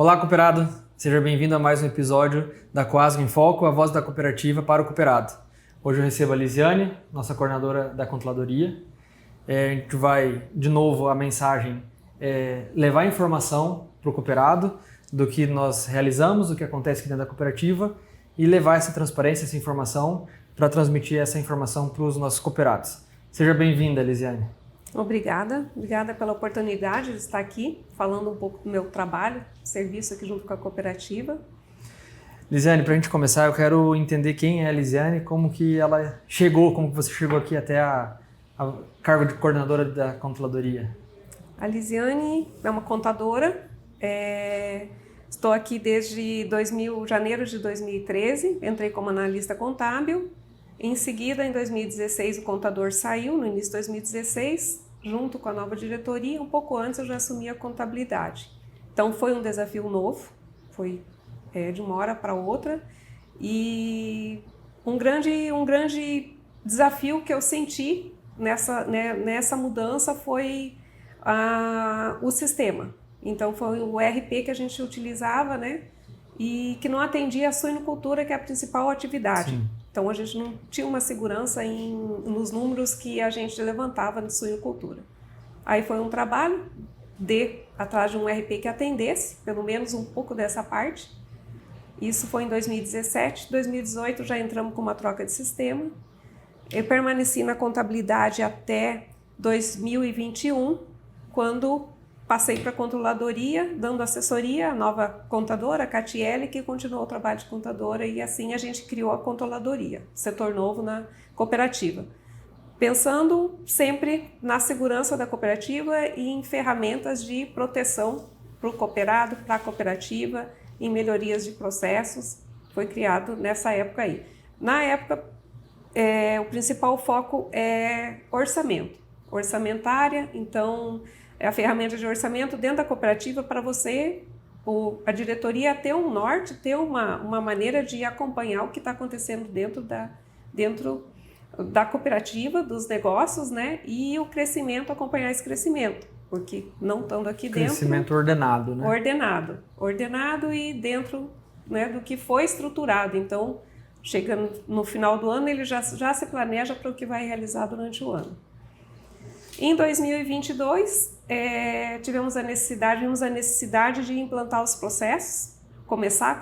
Olá, cooperado! Seja bem-vindo a mais um episódio da Coasgo em Foco, a voz da cooperativa para o cooperado. Hoje eu recebo a Lisiane, nossa coordenadora da controladoria. A gente vai, de novo, a mensagem levar informação para o cooperado do que nós realizamos, do que acontece aqui dentro da cooperativa e levar essa transparência, essa informação para transmitir essa informação para os nossos cooperados. Seja bem-vinda, Lisiane. Obrigada pela oportunidade de estar aqui falando um pouco do meu trabalho, serviço aqui junto com a cooperativa. Lisiane, para a gente começar, eu quero entender quem é a Lisiane, como que ela chegou, como que você chegou aqui até a cargo de coordenadora da controladoria. A Lisiane é uma contadora, estou aqui desde janeiro de 2013, entrei como analista contábil. Em seguida, em 2016, o contador saiu, no início de 2016, junto com a nova diretoria. Um pouco antes eu já assumi a contabilidade. Então foi um desafio novo, foi de uma hora para outra. E um grande desafio que eu senti nessa mudança foi o sistema. Então foi o ERP que a gente utilizava, né? E que não atendia a suinocultura, que é a principal atividade. Sim. Então a gente não tinha uma segurança nos números que a gente levantava de suinocultura. Aí foi um trabalho atrás de um ERP que atendesse, pelo menos um pouco dessa parte. Isso foi em 2017, 2018 já entramos com uma troca de sistema. Eu permaneci na contabilidade até 2021, quando passei para a controladoria, dando assessoria à nova contadora, a Catiele, que continuou o trabalho de contadora, e assim a gente criou a controladoria, setor novo na cooperativa. Pensando sempre na segurança da cooperativa e em ferramentas de proteção para o cooperado, para a cooperativa, em melhorias de processos, foi criado nessa época aí. Na época, o principal foco é orçamentária, então é a ferramenta de orçamento dentro da cooperativa para você, a diretoria, ter um norte, ter uma maneira de acompanhar o que está acontecendo dentro da cooperativa, dos negócios, né? E o crescimento, acompanhar esse crescimento, porque não estando aqui dentro... Crescimento ordenado, né? Ordenado e dentro, né, do que foi estruturado. Então, chegando no final do ano, ele já se planeja para o que vai realizar durante o ano. Em 2022, vimos a necessidade de implantar os processos, começar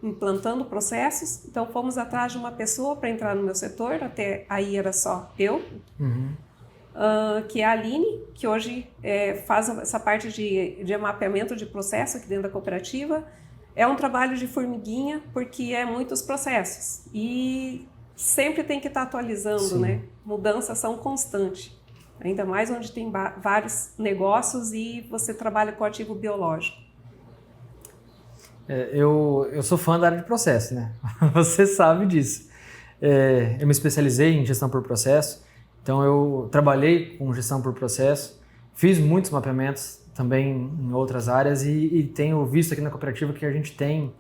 implantando processos. Então, fomos atrás de uma pessoa para entrar no meu setor, até aí era só eu, que é a Aline, que hoje faz essa parte de mapeamento de processo aqui dentro da cooperativa. É um trabalho de formiguinha, porque é muitos processos e sempre tem que estar atualizando, Sim. né? Mudanças são constantes. Ainda mais onde tem vários negócios e você trabalha com ativo biológico. Eu sou fã da área de processo, né? Você sabe disso. Eu me especializei em gestão por processo, então eu trabalhei com gestão por processo, fiz muitos mapeamentos também em outras áreas e tenho visto aqui na cooperativa que a gente tem...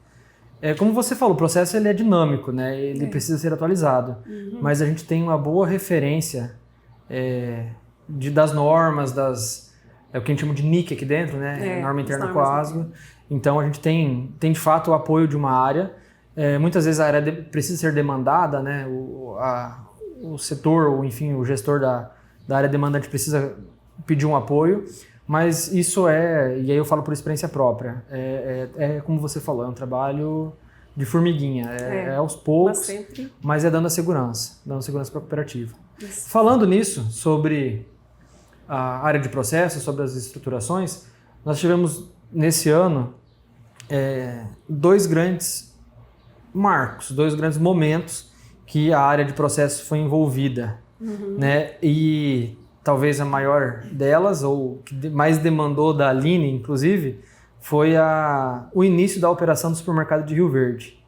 como você falou, o processo ele é dinâmico, né? Ele precisa ser atualizado, mas a gente tem uma boa referência... das normas, o que a gente chama de NIC aqui dentro, né? Norma interna Coasgo. Então a gente tem de fato o apoio de uma área. Muitas vezes a área precisa ser demandada, né? O setor, ou enfim, o gestor da área demandante precisa pedir um apoio, mas isso e aí eu falo por experiência própria, como você falou, é um trabalho de formiguinha, aos poucos, mas dando segurança para a cooperativa. Isso. Falando nisso, sobre a área de processos, sobre as estruturações, nós tivemos nesse ano dois grandes marcos, dois grandes momentos que a área de processos foi envolvida, né? E talvez a maior delas, ou que mais demandou da Aline, inclusive, foi o início da operação do supermercado de Rio Verde.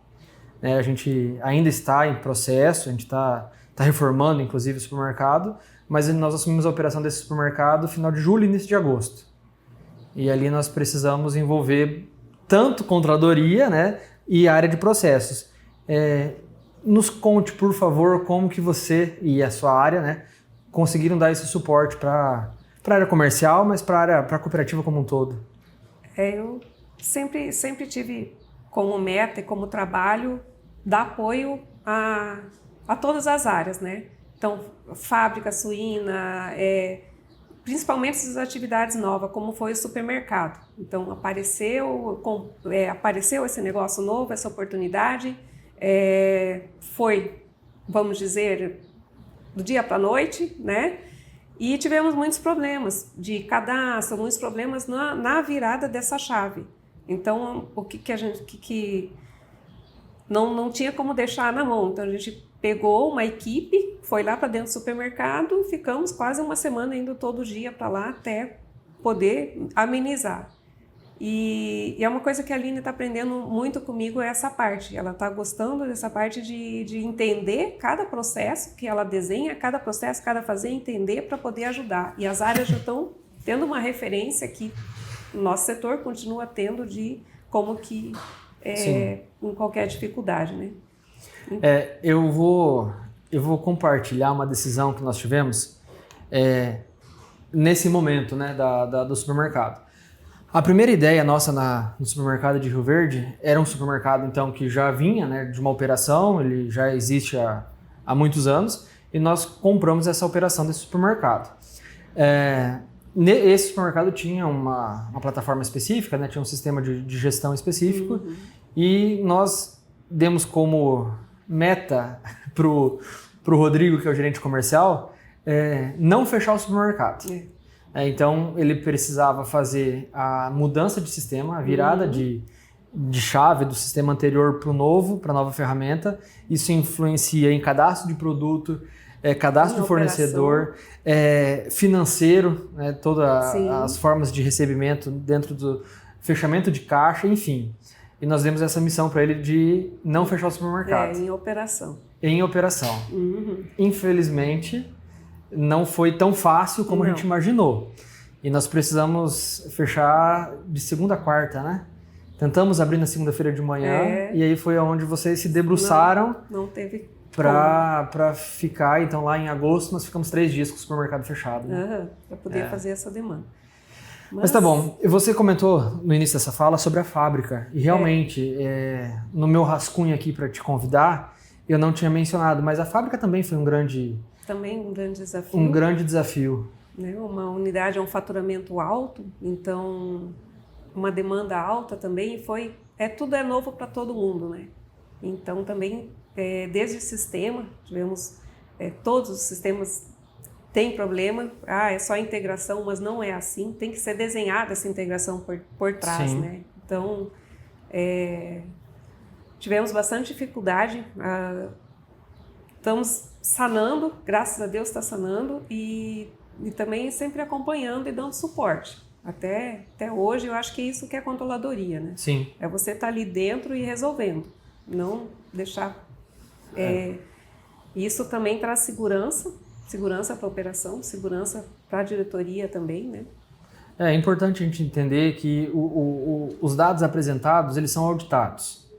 A gente ainda está em processo, a gente está reformando, inclusive, o supermercado, mas nós assumimos a operação desse supermercado no final de julho e início de agosto. E ali nós precisamos envolver tanto controladoria, né, e área de processos. Nos conte, por favor, como que você e a sua área, né, conseguiram dar esse suporte para a área comercial, mas para a cooperativa como um todo. Eu sempre tive como meta e como trabalho dar apoio a todas as áreas, né? Então, fábrica suína, principalmente essas atividades novas, como foi o supermercado. Então, apareceu esse negócio novo, essa oportunidade, foi, vamos dizer, do dia para a noite, né? E tivemos muitos problemas de cadastro, muitos problemas na virada dessa chave. Então, o que a gente não tinha como deixar na mão. Então, a gente pegou uma equipe, foi lá para dentro do supermercado, ficamos quase uma semana indo todo dia para lá até poder amenizar. E é uma coisa que a Aline está aprendendo muito comigo, é essa parte. Ela está gostando dessa parte de entender cada processo que ela desenha, cada processo, cada fazer, entender para poder ajudar. E as áreas já estão tendo uma referência que o nosso setor continua tendo de como que em qualquer dificuldade, né? Eu vou compartilhar uma decisão que nós tivemos nesse momento, né, do supermercado. A primeira ideia nossa no supermercado de Rio Verde era um supermercado então que já vinha, né, de uma operação, ele já existe há muitos anos, e nós compramos essa operação desse supermercado. Esse supermercado tinha uma plataforma específica, né, tinha um sistema de gestão específico, e nós demos como meta pro Rodrigo, que é o gerente comercial, não fechar o supermercado. Então ele precisava fazer a mudança de sistema, a virada de chave do sistema anterior para o novo, para a nova ferramenta. Isso influencia em cadastro de produto, cadastro de fornecedor, financeiro, né, todas as formas de recebimento dentro do fechamento de caixa, enfim. E nós demos essa missão para ele de não fechar o supermercado. Em operação. Em operação. Infelizmente, não foi tão fácil como a gente imaginou. E nós precisamos fechar de segunda a quarta, né? Tentamos abrir na segunda-feira de manhã e aí foi onde vocês se debruçaram. Não teve para ficar. Então lá em agosto nós ficamos 3 dias com o supermercado fechado. Né? Para poder fazer essa demanda. Mas tá bom. Você comentou no início dessa fala sobre a fábrica. E realmente, no meu rascunho aqui para te convidar, eu não tinha mencionado, mas a fábrica também foi um grande desafio. Um grande desafio. Né? Uma unidade é um faturamento alto, então uma demanda alta também tudo é novo para todo mundo, né? Então também desde o sistema tivemos todos os sistemas têm problema, é só integração, mas não é assim, tem que ser desenhada essa integração por trás, né? Então tivemos bastante dificuldade. Estamos sanando, graças a Deus está sanando e também sempre acompanhando e dando suporte. Até hoje eu acho que é isso que é controladoria, né? Sim. É você estar ali dentro e resolvendo, não deixar... Isso também traz segurança para a operação, segurança para a diretoria também, né? É importante a gente entender que os dados apresentados, eles são auditados,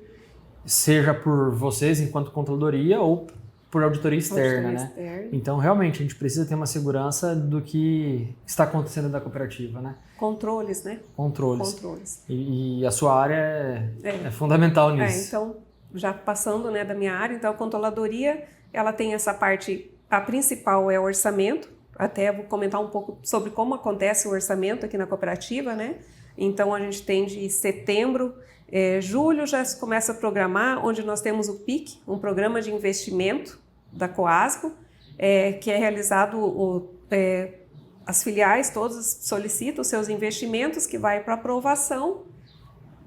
seja por vocês enquanto controladoria ou por auditoria externa, né? Então, realmente, a gente precisa ter uma segurança do que está acontecendo da cooperativa, né? Controles, né? Controles. E a sua área é fundamental nisso. Então, já passando, né, da minha área, então a controladoria, ela tem essa parte, a principal é o orçamento, até vou comentar um pouco sobre como acontece o orçamento aqui na cooperativa, né? Então, a gente tem de setembro, julho já se começa a programar, onde nós temos o PIC, um programa de investimento da Coasco, que é realizado, as filiais todas solicitam os seus investimentos, que vai para aprovação,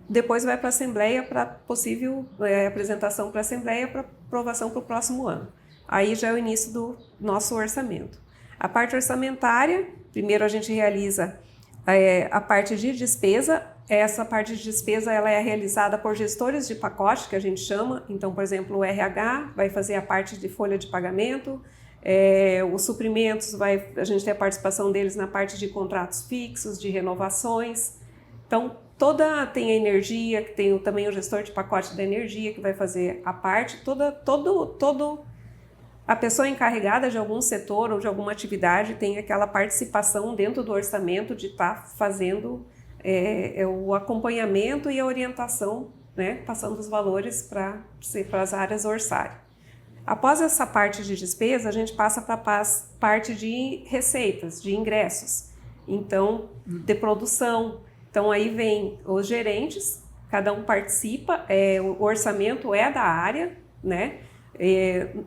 depois vai para a Assembleia para possível apresentação para a Assembleia para aprovação para o próximo ano. Aí já é o início do nosso orçamento. A parte orçamentária, primeiro a gente realiza a parte de despesa. Essa parte de despesa ela é realizada por gestores de pacote, que a gente chama. Então, por exemplo, o RH vai fazer a parte de folha de pagamento, os suprimentos, a gente tem a participação deles na parte de contratos fixos, de renovações. Então, tem a energia, que tem também o gestor de pacote da energia, que vai fazer a parte, a pessoa encarregada de algum setor ou de alguma atividade tem aquela participação dentro do orçamento de estar fazendo é o acompanhamento e a orientação, né, passando os valores para as áreas orçárias. Após essa parte de despesa, a gente passa para a parte de receitas, de ingressos, então, de produção. Então, aí vem os gerentes, cada um participa, o orçamento é da área, né?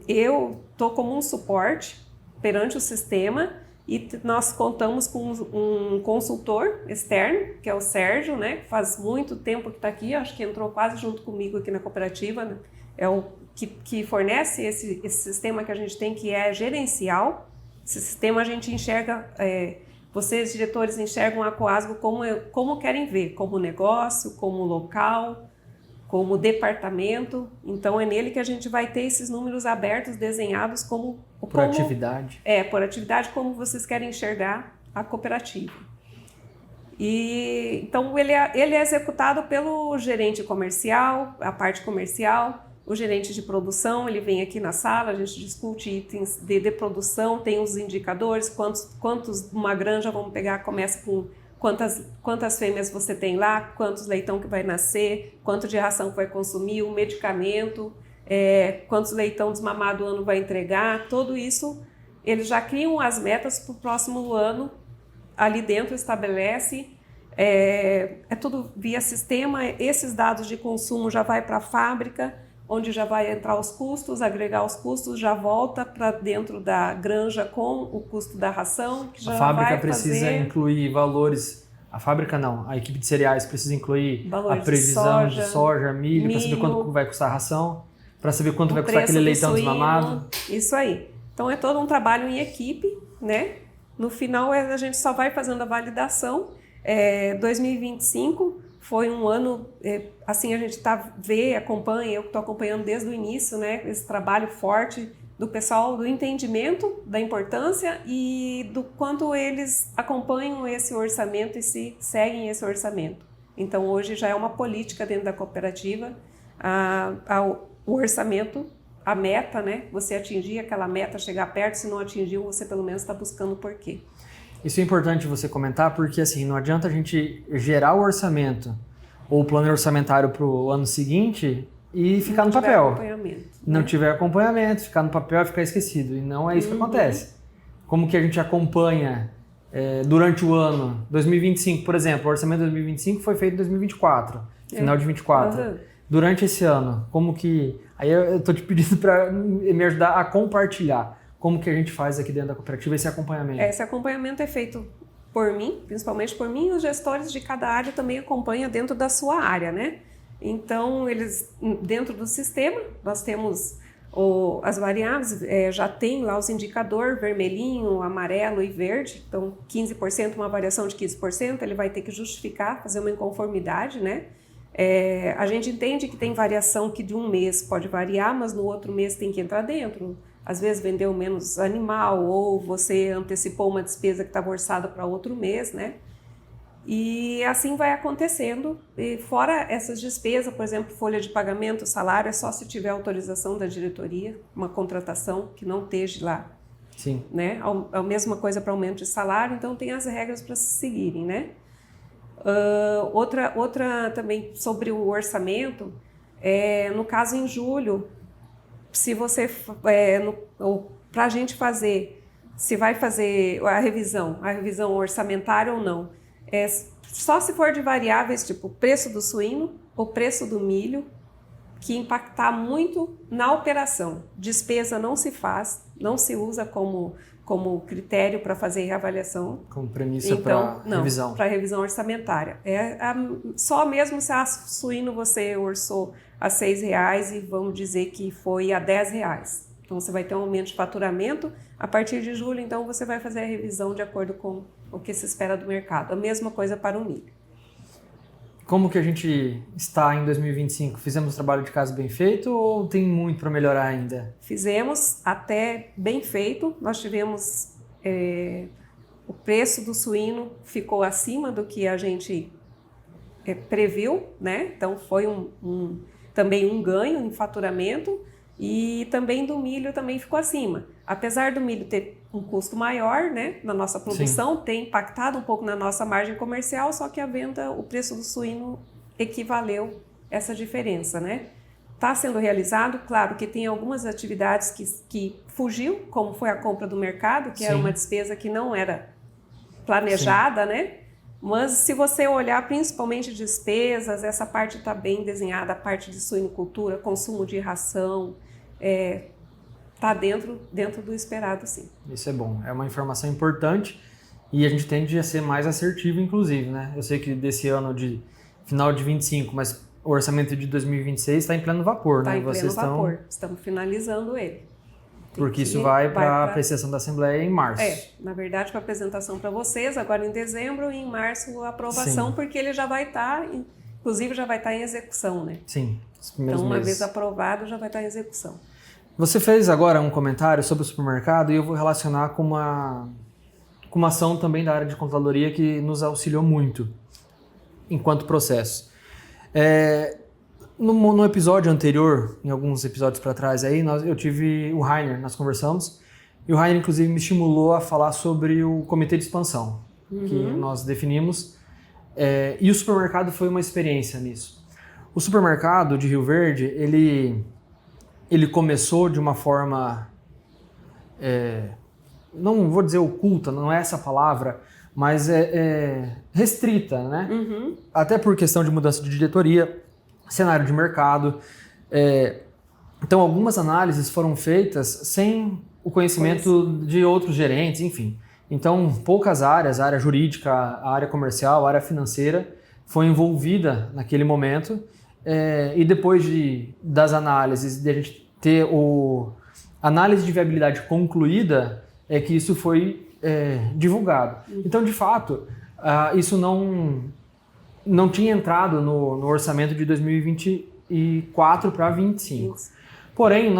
Eu estou como um suporte perante o sistema e nós contamos com um consultor externo, que é o Sérgio, né? Que faz muito tempo que está aqui, acho que entrou quase junto comigo aqui na cooperativa, né? É o que fornece esse sistema que a gente tem, que é gerencial. Esse sistema a gente enxerga, vocês diretores enxergam a Coasgo como querem ver, como negócio, como local, como departamento. Então é nele que a gente vai ter esses números abertos, desenhados por atividade. Por atividade, como vocês querem enxergar a cooperativa. E então ele é executado pelo gerente comercial, a parte comercial. O gerente de produção, ele vem aqui na sala, a gente discute itens de produção, tem os indicadores, quantos uma granja, vamos pegar, começa com quantas fêmeas você tem lá, quantos leitão que vai nascer, quanto de ração que vai consumir, o medicamento, quantos leitão desmamado o ano vai entregar, tudo isso, eles já criam as metas para o próximo ano, ali dentro estabelece, é tudo via sistema, esses dados de consumo já vai para a fábrica, onde já vai entrar os custos, agregar os custos, já volta para dentro da granja com o custo da ração. Que já a fábrica precisa incluir valores, a fábrica não, a equipe de cereais precisa incluir valores a previsão de soja, milho, para saber quanto vai custar a ração, para saber quanto vai custar aquele leitão desmamado. Isso aí. Então é todo um trabalho em equipe, né? No final a gente só vai fazendo a validação. 2025 foi um ano, assim, a gente acompanha, eu que estou acompanhando desde o início, né, esse trabalho forte do pessoal, do entendimento da importância e do quanto eles acompanham esse orçamento e se seguem esse orçamento. Então, hoje já é uma política dentro da cooperativa, o orçamento, a meta, né, você atingir aquela meta, chegar perto, se não atingiu, você pelo menos está buscando o porquê. Isso é importante você comentar porque assim, não adianta a gente gerar o orçamento ou o plano orçamentário para o ano seguinte e ficar no papel. Não tiver acompanhamento, ficar no papel e ficar esquecido. E não é isso que acontece. Como que a gente acompanha durante o ano 2025, por exemplo, o orçamento de 2025 foi feito em 2024, final de 2024. Durante esse ano, como que... Aí eu estou te pedindo para me ajudar a compartilhar. Como que a gente faz aqui dentro da cooperativa esse acompanhamento? Esse acompanhamento é feito por mim, principalmente por mim, e os gestores de cada área também acompanham dentro da sua área, né? Então, eles, dentro do sistema, nós temos as variáveis, já tem lá os indicadores vermelhinho, amarelo e verde, então 15%, uma variação de 15%, ele vai ter que justificar, fazer uma inconformidade, né? A gente entende que tem variação que de um mês pode variar, mas no outro mês tem que entrar dentro. Às vezes vendeu menos animal ou você antecipou uma despesa que estava orçada para outro mês, né? E assim vai acontecendo. E fora essas despesas, por exemplo, folha de pagamento, salário, é só se tiver autorização da diretoria, uma contratação que não esteja lá. Sim. Né? A mesma coisa para aumento de salário, então tem as regras para se seguirem, né? Outra também sobre o orçamento, no caso em julho, se você, para a gente fazer, se vai fazer a revisão orçamentária ou não, só se for de variáveis tipo preço do suíno, o preço do milho, que impactar muito na operação. Despesa não se faz, não se usa como critério para fazer reavaliação. Como premissa para revisão. Para revisão orçamentária. Só mesmo se suíno você orçou a R$6 e vamos dizer que foi a R$10. Então você vai ter um aumento de faturamento. A partir de julho, então, você vai fazer a revisão de acordo com o que se espera do mercado. A mesma coisa para o milho. Como que a gente está em 2025? Fizemos o trabalho de casa bem feito ou tem muito para melhorar ainda? Fizemos até bem feito. Nós tivemos... o preço do suíno ficou acima do que a gente previu, né? Então foi também um ganho em faturamento e também do milho também ficou acima. Apesar do milho ter um custo maior, né, na nossa produção, Sim. tem impactado um pouco na nossa margem comercial, só que a venda, o preço do suíno equivaleu essa diferença, né? Está sendo realizado, claro que tem algumas atividades que fugiu, como foi a compra do mercado, que era uma despesa que não era planejada, né? Mas se você olhar principalmente despesas, essa parte está bem desenhada, a parte de suinocultura, consumo de ração, está dentro do esperado, sim. Isso é bom, é uma informação importante e a gente tende a ser mais assertivo, inclusive, né? Eu sei que desse ano de final de 25, mas o orçamento de 2026 está em pleno vapor, né? Está em pleno vapor, estamos finalizando ele. Porque isso vai para a apreciação da Assembleia em março. Na verdade, para apresentação para vocês, agora em dezembro e em março a aprovação, Sim. porque ele já vai estar, inclusive já vai estar em execução, né? Sim, os primeiros então, uma meses. vez aprovado, já vai estar em execução. Você fez agora um comentário sobre o supermercado e eu vou relacionar com uma ação também da área de controladoria que nos auxiliou muito enquanto processo. No episódio anterior, em alguns episódios para trás, eu tive o Rainer, nós conversamos, e o Rainer inclusive me estimulou a falar sobre o comitê de expansão, que nós definimos, e o supermercado foi uma experiência nisso. O supermercado de Rio Verde, ele começou de uma forma, não vou dizer oculta, não é essa a palavra, mas restrita, né? Até por questão de mudança de diretoria, cenário de mercado. Então, algumas análises foram feitas sem o conhecimento de outros gerentes, enfim. Então, poucas áreas, a área jurídica, a área comercial, a área financeira, foi envolvida naquele momento. E depois das análises, de a gente ter a análise de viabilidade concluída, é que isso foi divulgado. Então, de fato, isso não tinha entrado no orçamento de 2024 para 2025. Porém,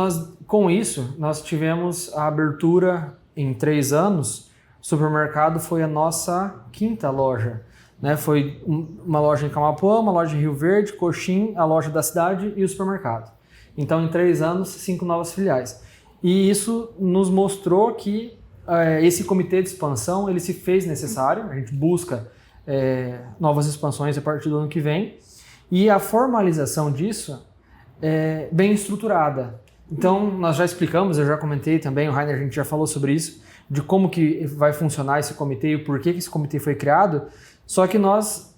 com isso, nós tivemos a abertura em 3 anos. O supermercado foi a nossa 5ª loja. Né? Foi uma loja em Camapuã, uma loja em Rio Verde, Coxim, a loja da cidade e o supermercado. Então, em 3 anos, 5 novas filiais. E isso nos mostrou que esse comitê de expansão ele se fez necessário. A gente busca novas expansões a partir do ano que vem. E a formalização disso é bem estruturada. Então, nós já explicamos, eu já comentei também, o Rainer, a gente já falou sobre isso, de como que vai funcionar esse comitê e o porquê que esse comitê foi criado, só que nós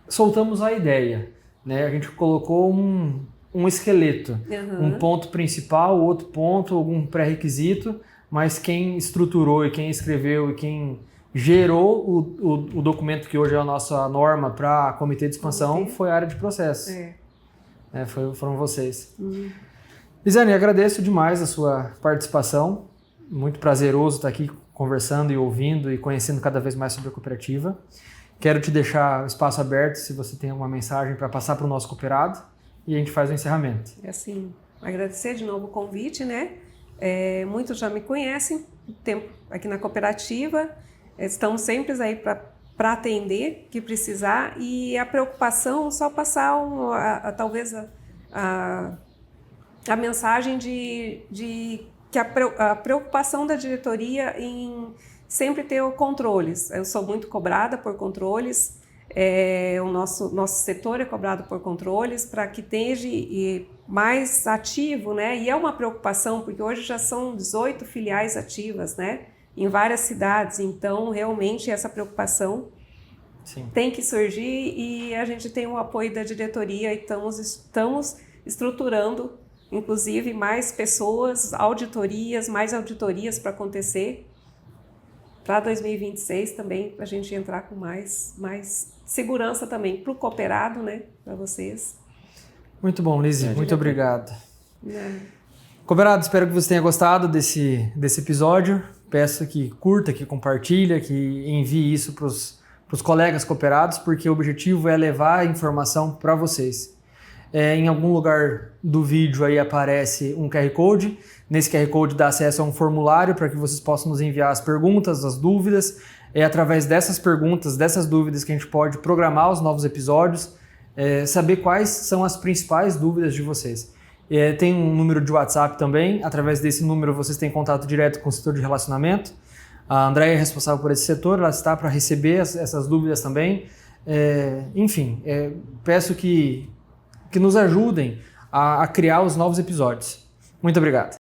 soltamos a ideia, né? A gente colocou um esqueleto, um ponto principal, outro ponto, algum pré-requisito, mas quem estruturou e quem escreveu e quem gerou o documento que hoje é a nossa norma para comitê de expansão foi a área de processo. Foram vocês. Lisiane, agradeço demais a sua participação. Muito prazeroso estar aqui conversando e ouvindo e conhecendo cada vez mais sobre a cooperativa. Quero te deixar o espaço aberto se você tem uma mensagem para passar para o nosso cooperado e a gente faz o encerramento. Assim, agradecer de novo o convite, né? Muitos já me conhecem, tempo aqui na cooperativa. Estamos sempre aí para atender, que precisar, e a preocupação, só passar talvez a mensagem de que a preocupação da diretoria em sempre ter controles. Eu sou muito cobrada por controles, o nosso setor é cobrado por controles para que esteja mais ativo, né? E é uma preocupação, porque hoje já são 18 filiais ativas, né? Em várias cidades, então realmente essa preocupação tem que surgir e a gente tem o apoio da diretoria e estamos estruturando, inclusive, mais pessoas, mais auditorias para acontecer para 2026 também, para a gente entrar com mais segurança também para o cooperado, né, para vocês. Muito bom, Lisi, muito obrigado. Cooperado, espero que você tenha gostado desse episódio. Peço que curta, que compartilhe, que envie isso para os colegas cooperados, porque o objetivo é levar a informação para vocês. Em algum lugar do vídeo aí aparece um QR Code. Nesse QR Code dá acesso a um formulário para que vocês possam nos enviar as perguntas, as dúvidas. É através dessas perguntas, dessas dúvidas que a gente pode programar os novos episódios, saber quais são as principais dúvidas de vocês. Tem um número de WhatsApp também. Através desse número vocês têm contato direto com o setor de relacionamento. A Andréia é responsável por esse setor, ela está para receber essas dúvidas também. Enfim, peço que nos ajudem a criar os novos episódios. Muito obrigado.